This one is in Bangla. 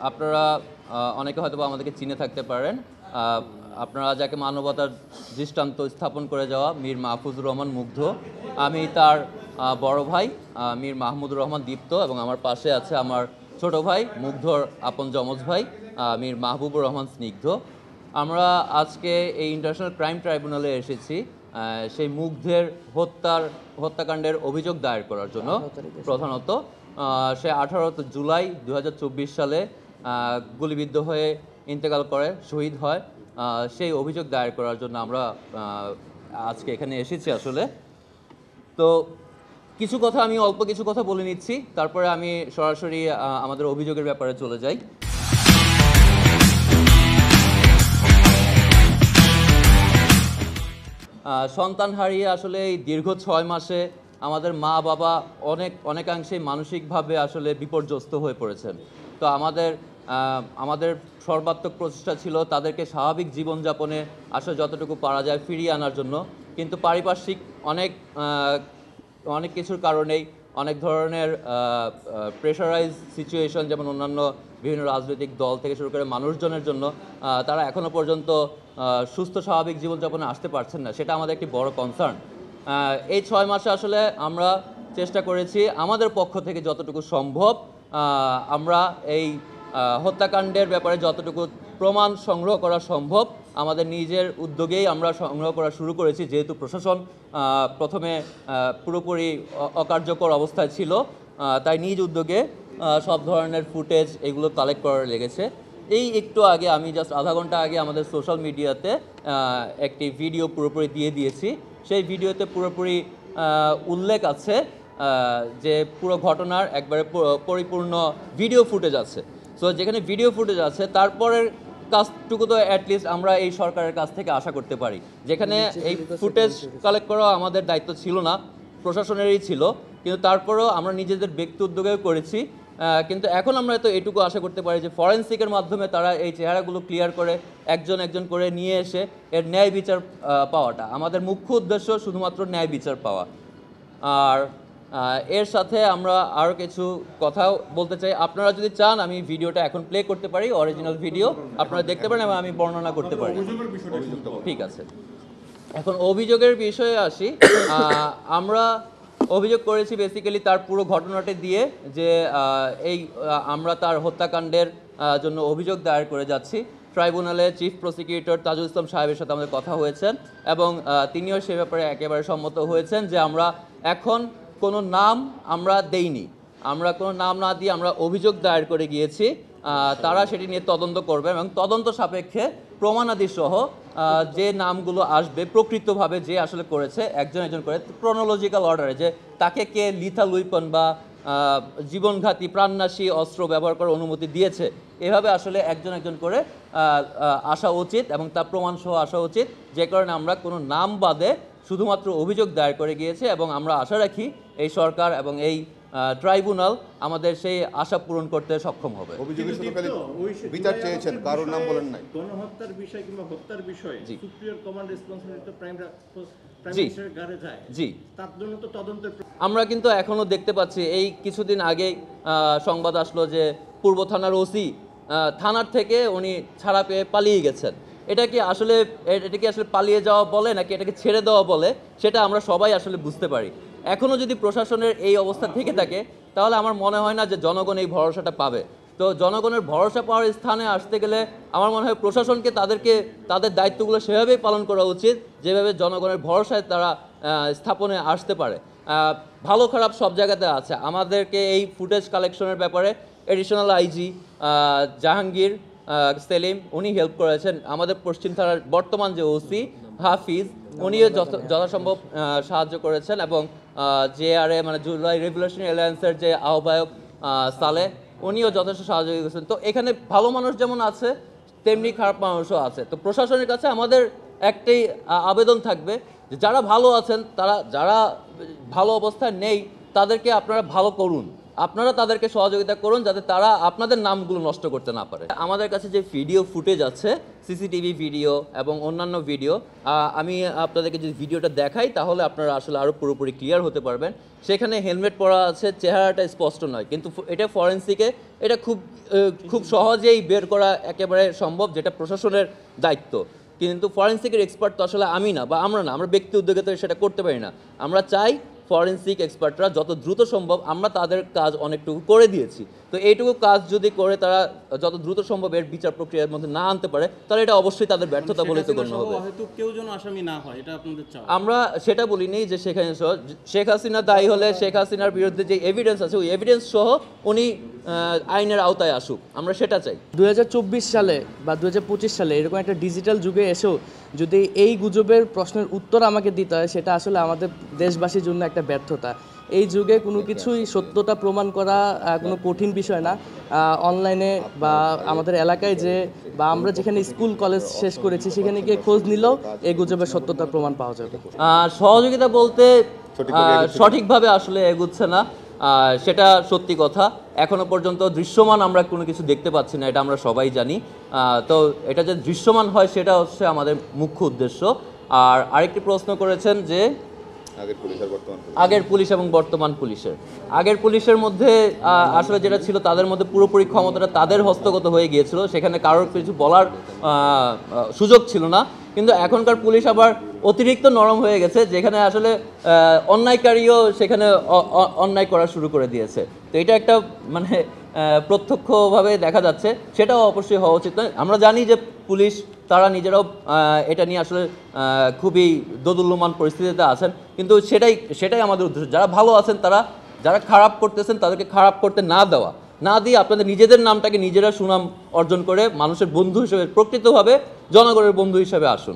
আপনারা অনেকে হয়তো আমাদেরকে চিনে থাকতে পারেন। আপনারা যাকে মানবতার দৃষ্টান্ত স্থাপন করে যাওয়া মীর মাহফুজুর রহমান মুগ্ধ, আমি তার বড় ভাই মীর মাহমুদুর রহমান দীপ্ত, এবং আমার পাশে আছে আমার ছোট ভাই মুগ্ধর আপন যমজ ভাই মীর মাহবুবুর রহমান স্নিগ্ধ। আমরা আজকে এই ইন্টারন্যাশনাল ক্রাইম ট্রাইব্যুনালে এসেছি সেই মুগ্ধের হত্যাকাণ্ডের অভিযোগ দায়ের করার জন্য। প্রধানত সে 18 জুলাই 2024 সালে গুলিবিদ্ধ হয়ে ইন্তেকাল করে, শহীদ হয়। সেই অভিযোগ দায়ের করার জন্য আমরা আজকে এখানে এসেছি আসলে। তো আমি অল্প কিছু কথা বলে নিচ্ছি, তারপরে আমি সরাসরি আমাদের অভিযোগের ব্যাপারে চলে যাই। সন্তান হারিয়ে আসলে এই দীর্ঘ 6 মাসে আমাদের মা বাবা অনেকাংশেই মানসিকভাবে আসলে বিপর্যস্ত হয়ে পড়েছেন। তো আমাদের সর্বাত্মক প্রচেষ্টা ছিল তাদেরকে স্বাভাবিক জীবনযাপনে আসলে যতটুকু পারা যায় ফিরিয়ে আনার জন্য, কিন্তু পারিপার্শ্বিক অনেক কিছুর কারণেই, অনেক ধরনের প্রেশারাইজ সিচুয়েশন, যেমন অন্যান্য বিভিন্ন রাজনৈতিক দল থেকে শুরু করে মানুষজনের জন্য তারা এখনও পর্যন্ত সুস্থ স্বাভাবিক জীবনযাপনে আসতে পারছেন না। সেটা আমাদের একটি বড় কনসার্ন। এই 6 মাসে আসলে আমরা চেষ্টা করেছি আমাদের পক্ষ থেকে যতটুকু সম্ভব আমরা এই হত্যাকাণ্ডের ব্যাপারে যতটুকু প্রমাণ সংগ্রহ করা সম্ভব আমাদের নিজের উদ্যোগেই আমরা সংগ্রহ করা শুরু করেছি, যেহেতু প্রশাসন প্রথমে পুরোপুরি অকার্যকর অবস্থায় ছিল। তাই নিজ উদ্যোগে সব ধরনের ফুটেজ এগুলো কালেক্ট করার লেগেছে। এই একটু আগে, আমি জাস্ট আধা ঘন্টা আগে আমাদের সোশ্যাল মিডিয়াতে একটি ভিডিও পুরোপুরি দিয়ে দিয়েছি। সেই ভিডিওতে পুরোপুরি উল্লেখ আছে যে পুরো ঘটনার একবারে পরিপূর্ণ ভিডিও ফুটেজ আছে। সো যেখানে ভিডিও ফুটেজ আছে, তারপরের কাজটুকু তো অ্যাটলিস্ট আমরা এই সরকারের কাছ থেকে আশা করতে পারি। যেখানে এই ফুটেজ কালেক্ট করা আমাদের দায়িত্ব ছিল না, প্রশাসনেরই ছিল, কিন্তু তারপরেও আমরা নিজেদের ব্যক্তি উদ্যোগেও করেছি। কিন্তু এখন আমরা তো এটুকু আশা করতে পারি যে ফরেন্সিকের মাধ্যমে তারা এই চেহারাগুলো ক্লিয়ার করে একজন একজন করে নিয়ে এসে এর ন্যায় বিচার পাওয়াটা আমাদের মুখ্য উদ্দেশ্য, শুধুমাত্র ন্যায় বিচার পাওয়া। আর এর সাথে আমরা আরও কিছু কথাও বলতে চাই। আপনারা যদি চান আমি ভিডিওটা এখন প্লে করতে পারি, অরিজিনাল ভিডিও আপনারা দেখতে পারেন এবং আমি বর্ণনা করতে পারি। ঠিক আছে, এখন অভিযোগের বিষয়ে আসি। আমরা অভিযোগ করেছি বেসিক্যালি তার পুরো ঘটনাটি দিয়ে, যে আমরা তার হত্যাকাণ্ডের জন্য অভিযোগ দায়ের করে যাচ্ছি। ট্রাইব্যুনালে চিফ প্রসিকিউটর তাজুল ইসলাম সাহেবের সাথে আমাদের কথা হয়েছেন এবং তিনিও সে ব্যাপারে একেবারে সম্মত হয়েছেন যে আমরা এখন কোনো নাম আমরা দেইনি, আমরা কোনো নাম না দিয়ে আমরা অভিযোগ দায়ের করে গিয়েছি। তারা সেটি নিয়ে তদন্ত করবে এবং তদন্ত সাপেক্ষে প্রমাণাদি সহ যে নামগুলো আসবে প্রকৃতভাবে যে আসলে করেছে একজন একজন করে ক্রোনোলজিক্যাল অর্ডারে, যে তাকে কে লিথাল উইপন বা জীবনঘাতী প্রাণনাশী অস্ত্র ব্যবহার করার অনুমতি দিয়েছে, এভাবে আসলে একজন একজন করে আসা উচিত এবং তার প্রমাণ সহ আসা উচিত। যে কারণে আমরা কোনো নাম বাদে শুধুমাত্র অভিযোগ দায়ের করে গিয়েছে এবং আমরা আশা রাখি এই সরকার এবং এই ট্রাইব্যুনাল আমাদের সেই আশা পূরণ করতে সক্ষম হবে। বিচার চেয়েছেন, কারোর নাম বলেন নাই। গণহত্যার বিষয় কিংবা হত্যার বিষয়ে সুপ্রিয়র কমান্ড রেসপন্সিবিলিটি প্রাইম মিনিস্টারের গাড়ে যায়। জি, তার জন্য তো তদন্তের আমরা কিন্তু এখনো দেখতে পাচ্ছি, এই কিছুদিন আগেই সংবাদ আসলো যে পূর্ব থানার ওসি থানার থেকে উনি ছাড়া পেয়ে পালিয়ে গেছেন। এটা কি আসলে পালিয়ে যাওয়া বলে নাকি এটাকে ছেড়ে দেওয়া বলে, সেটা আমরা সবাই আসলে বুঝতে পারি। এখনও যদি প্রশাসনের এই অবস্থা থেকে থাকে তাহলে আমার মনে হয় না যে জনগণ এই ভরসাটা পাবে। তো জনগণের ভরসা পাওয়ার স্থানে আসতে গেলে আমার মনে হয় প্রশাসনকে তাদের দায়িত্বগুলো সেভাবেই পালন করা উচিত যেভাবে জনগণের ভরসায় তারা স্থাপনে আসতে পারে। ভালো খারাপ সব জায়গাতে আছে। আমাদেরকে এই ফুটেজ কালেকশনের ব্যাপারে এডিশনাল আইজি জাহাঙ্গীর সেলিম উনি হেল্প করেছেন। আমাদের পশ্চিম থানার বর্তমান যে ওসি হাফিজ উনিও যথাসম্ভব সাহায্য করেছেন এবং JRA মানে জুলাই রেভলিউশনারি অ্যালায়েন্সের যে আহ্বায়ক সালেহ উনিও যথেষ্ট সাহায্য করেছেন। তো এখানে ভালো মানুষ যেমন আছে তেমনি খারাপ মানুষও আছে। তো প্রশাসনের কাছে আমাদের একটাই আবেদন থাকবে যে যারা ভালো আছেন, যারা ভালো অবস্থায় নেই তাদেরকে আপনারা ভালো করুন, আপনারা তাদেরকে সহযোগিতা করুন যাতে তারা আপনাদের নামগুলো নষ্ট করতে না পারে। আমাদের কাছে যে ভিডিও ফুটেজ আছে, সিসিটিভি ভিডিও এবং অন্যান্য ভিডিও, আমি আপনাদেরকে যদি ভিডিওটা দেখাই তাহলে আপনারা আসলে আরও পুরোপুরি ক্লিয়ার হতে পারবেন। সেখানে হেলমেট পরা আছে, চেহারাটা স্পষ্ট নয়, কিন্তু এটা ফরেন্সিকে এটা খুব সহজেই বের করা একেবারে সম্ভব, যেটা প্রশাসনের দায়িত্ব। কিন্তু ফরেন্সিকের এক্সপার্ট তো আসলে আমি না বা আমরা না, আমরা ব্যক্তি উদ্যোগে তো সেটা করতে পারি না। আমরা চাই ফরেন্সিক এক্সপার্টরা যত দ্রুত সম্ভব, আমরা তাদের কাজ অনেকটুকু করে দিয়েছি, তো এইটুকু কাজ যদি করে তারা যত দ্রুত সম্ভব এর বিচার প্রক্রিয়ার মধ্যে না আনতে পারে তাহলে এটা অবশ্যই তাদের ব্যর্থতা বলে তো গণ্য হবে। হয়তো কেউ যেন আসামি না হয়, এটা আপনাদের চাও। আমরা সেটা বলিনি যে শেখ হাসিনা দায়ী হলে শেখ হাসিনার বিরুদ্ধে যে এভিডেন্স আছে ওই এভিডেন্স সহ উনি আইনের আওতায় আসুক, আমরা সেটা চাই। 2024 সালে বা 2025 সালে এরকম একটা ডিজিটাল যুগে এসেও যদি এই গুজবের প্রশ্নের উত্তর আমাকে দিতে হয়, সেটা আসলে আমাদের দেশবাসীর জন্য একটা ব্যর্থতা। এই যুগে কোনো কিছুই সত্যতা প্রমাণ করা কোনো কঠিন বিষয় না। অনলাইনে বা আমাদের এলাকায় যে বা আমরা যেখানে স্কুল কলেজ শেষ করেছি সেখানে গিয়ে খোঁজ নিলেও এই গুজবের সত্যতার প্রমাণ পাওয়া যাবে। সহযোগিতা বলতে সঠিকভাবে আসলে এগুচ্ছে না, সেটা সত্যি কথা। এখনো পর্যন্ত দৃশ্যমান আমরা কোনো কিছু দেখতে পাচ্ছি না, এটা আমরা সবাই জানি। তো এটা যে দৃশ্যমান হয় সেটা হচ্ছে আমাদের মুখ্য উদ্দেশ্য। আর আরেকটি প্রশ্ন করেছেন যে আগের পুলিশ এবং বর্তমান পুলিশের, আগের পুলিশের মধ্যে আসলে যেটা ছিল তাদের মধ্যে পুরোপুরি ক্ষমতাটা তাদের হস্তগত হয়ে গিয়েছিল, সেখানে কারোর কিছু বলার সুযোগ ছিল না। কিন্তু এখনকার পুলিশ আবার অতিরিক্ত নরম হয়ে গেছে, যেখানে আসলে অন্যায়কারীও সেখানে অন্যায় করা শুরু করে দিয়েছে। তো এটা একটা মানে প্রত্যক্ষভাবে দেখা যাচ্ছে, সেটাও অবশ্যই হওয়া উচিত নয়। আমরা জানি যে পুলিশ তারা নিজেরাও এটা নিয়ে আসলে খুবই দোদুল্যমান পরিস্থিতিতে আছেন, কিন্তু সেটাই আমাদের উদ্দেশ্য। যারা ভালো আছেন তারা, যারা খারাপ করতেছেন তাদেরকে খারাপ করতে না দিয়ে আপনাদের নিজেদের নামটাকে নিজেরা সুনাম অর্জন করে মানুষের বন্ধু হিসেবে, প্রকৃতভাবে জনগণের বন্ধু হিসেবে আসুন।